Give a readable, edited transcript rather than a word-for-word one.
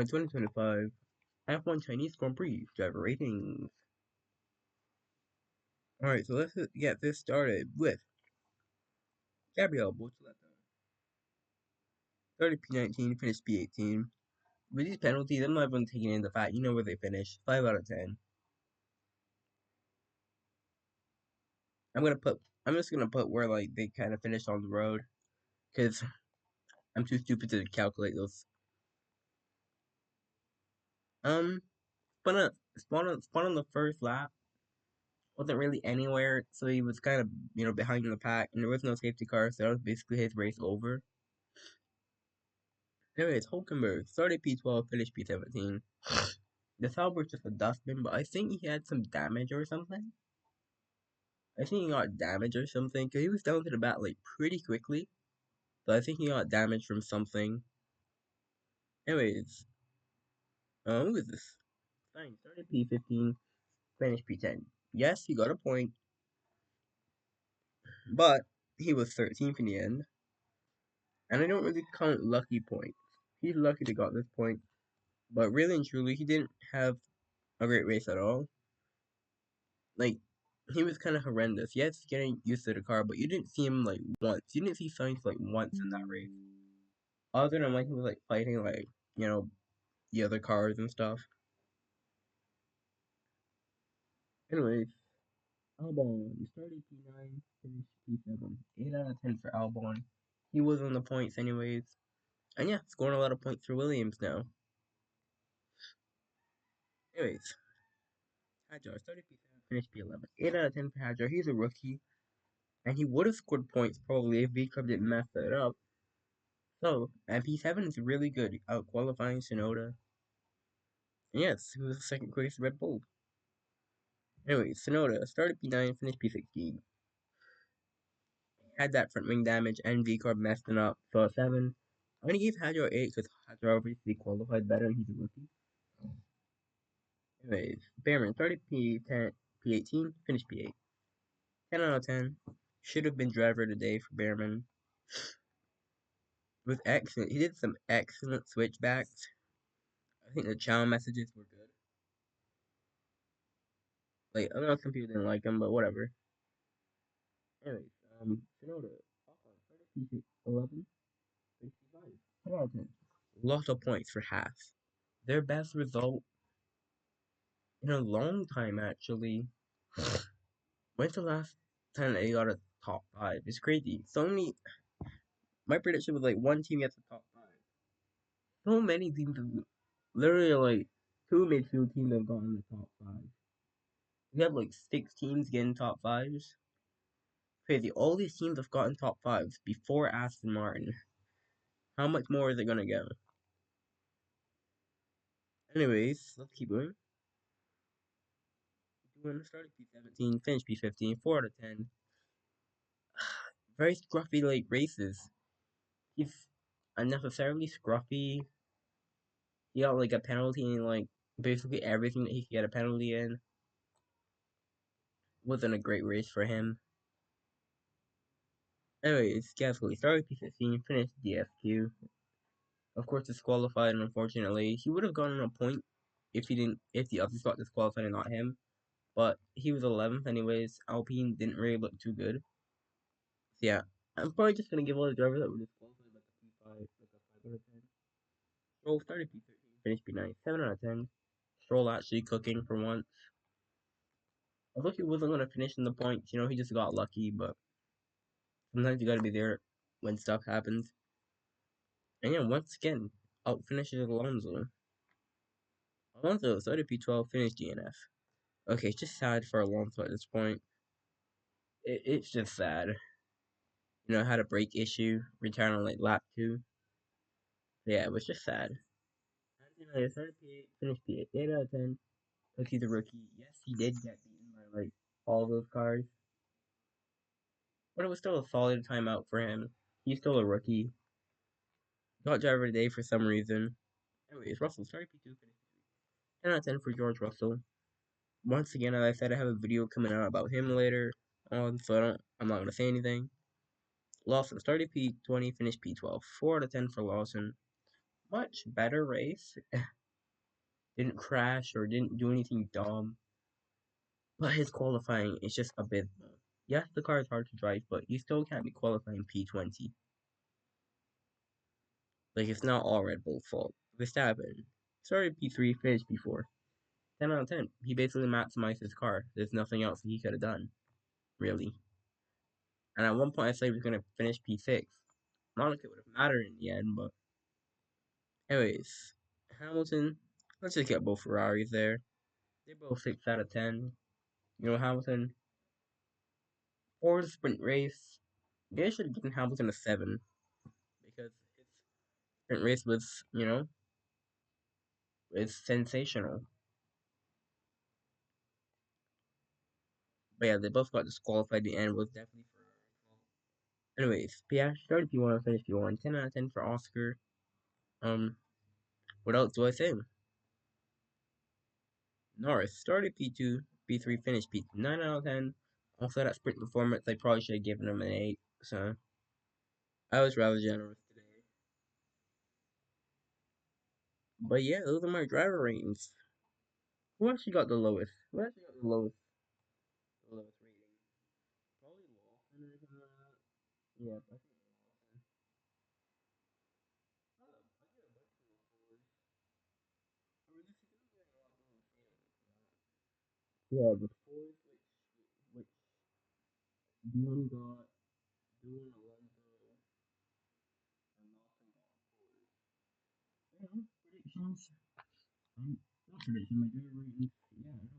2025 F1 Chinese Grand Prix driver ratings. Alright, so let's get this started with Gabriel Bortoleto. Started P19, finished P18. With these penalties, I'm not even taking into the fact, you know where they finish. 5 out of 10. I'm just gonna put where, like, they kind of finished on the road. Because I'm too stupid to calculate those. Um, spun on the first lap. Wasn't really anywhere, so he was kind of, behind in the pack, and there was no safety car, so that was basically his race over. Anyways, Hulkenberg started P12, finished P17. The Saab was just a dustbin, but I think he had some damage or something. I think he got damage or something, because he was down to the bat, like, pretty quickly. So I think he got damage from something. Anyways, who is this? Fine, started P15, finished P10. Yes, he got a point, but he was 13th in the end. And I don't really count lucky points. He's lucky to got this point, but really and truly, he didn't have a great race at all. Like, he was kind of horrendous. Yes, getting used to the car, but you didn't see him like once. You didn't see Sainz like once in that race. Other than like he was like fighting like the other cars and stuff. Anyways, Albon started P9, finished P7. 8 out of 10 for Albon. He was on the points anyways, and yeah, scoring a lot of points for Williams now. Anyways, Hadjar started P7, finished P11. 8 out of 10 for Hadjar. He's a rookie, and he would have scored points probably if V Club didn't mess that up. So, and P7 is really good, out qualifying Sonoda. And yes, he was the second quickest Red Bull. Anyway, Sonoda started P9, finished P16. Had that front wing damage, and V Club messed it up, so a 7. I'm gonna give Hadjar 8 because Hadjar obviously qualified better and he's a rookie. Anyways, Behrman started P10, P18, finished P8. 10 out of 10. Should have been driver of the day for Behrman. Was excellent. He did some excellent switchbacks. I think the channel messages were good. Like, I know some people didn't like him, but whatever. Anyways, Sonoda, P 11, 65, 10 out of 10. Lots of points for Haas. Their best result in a long time, actually. When's the last time they got a top 5? It's crazy. So many. My prediction was like one team gets a top 5. So many teams have literally like 2 midfield teams have gotten the top 5. We have like 6 teams getting top 5s. Crazy. All these teams have gotten top 5s before Aston Martin. How much more is it gonna go? Anyways, let's keep going. Doing started P17, finished P15, 4 out of 10. Very scruffy like races. He's unnecessarily scruffy. He got like a penalty in like basically everything that he could get a penalty in. Wasn't a great race for him. Anyways, Gasly started P15, finished DFQ. Of course, disqualified, and unfortunately, he would have gotten a point if the others got disqualified and not him. But he was 11th anyways. Alpine didn't really look too good. So yeah, I'm probably just gonna give all the drivers that were disqualified like a P5, like a 5 out of 10. Stroll started P13, finished P9, 7 out of 10. Stroll actually cooking for once. I thought he wasn't gonna finish in the points. He just got lucky, but sometimes you gotta be there when stuff happens. And yeah, once again, out finishes Alonso. Alonso started P12, finished DNF. Okay, it's just sad for Alonso at this point. It's just sad. Had a brake issue, retired on like lap 2. Yeah, it was just sad. Antonio started P8, finished P8, 8 out of 10. Because he's a rookie. Yes, he did get beaten by like all those cars. But it was still a solid timeout for him. He's still a rookie. Got driver of the day for some reason. Anyways, Russell started P2, finished P3. 10 out of 10 for George Russell. Once again, as I said, I have a video coming out about him later on, so I'm not gonna say anything. Lawson started P20, finished P12. 4 out of 10 for Lawson. much better race. Didn't crash or didn't do anything dumb. But his qualifying is just abysmal. Yes, the car is hard to drive, but you still can't be qualifying P20. Like, it's not all Red Bull's fault. Verstappen started P3, finished P4. 10 out of 10. He basically maximized his car. There's nothing else he could have done, really. And at one point, I said he was going to finish P6. Not like it would have mattered in the end, but. Anyways, Hamilton, let's just get both Ferraris there. They're both 6 out of 10. You know, Hamilton, for the sprint race, they should have given Hamilton a 7 because his sprint race was, it's sensational. But yeah, they both got disqualified. The end was definitely Ferrari's fault. Anyways, Piastri started P1 and finished P1. 10 out of 10 for Oscar. Um, what else do I say? Norris started P2, P3, finished P2. 9 out of 10. Also, that sprint performance, I probably should have given him an 8. So, I was rather generous today. But yeah, those are my driver ratings. Who actually got the lowest? Who actually got the lowest rating? Probably Lawson or something like that. Yeah, I think Lawson. Oh, I get a bunch of the fours. I mean, this is getting a lot more feelings. Yeah, the fours which Dion got, Dion Alonso, and Lawson got fours. Yeah, predictions. Not prediction, my driver ratings. Yeah,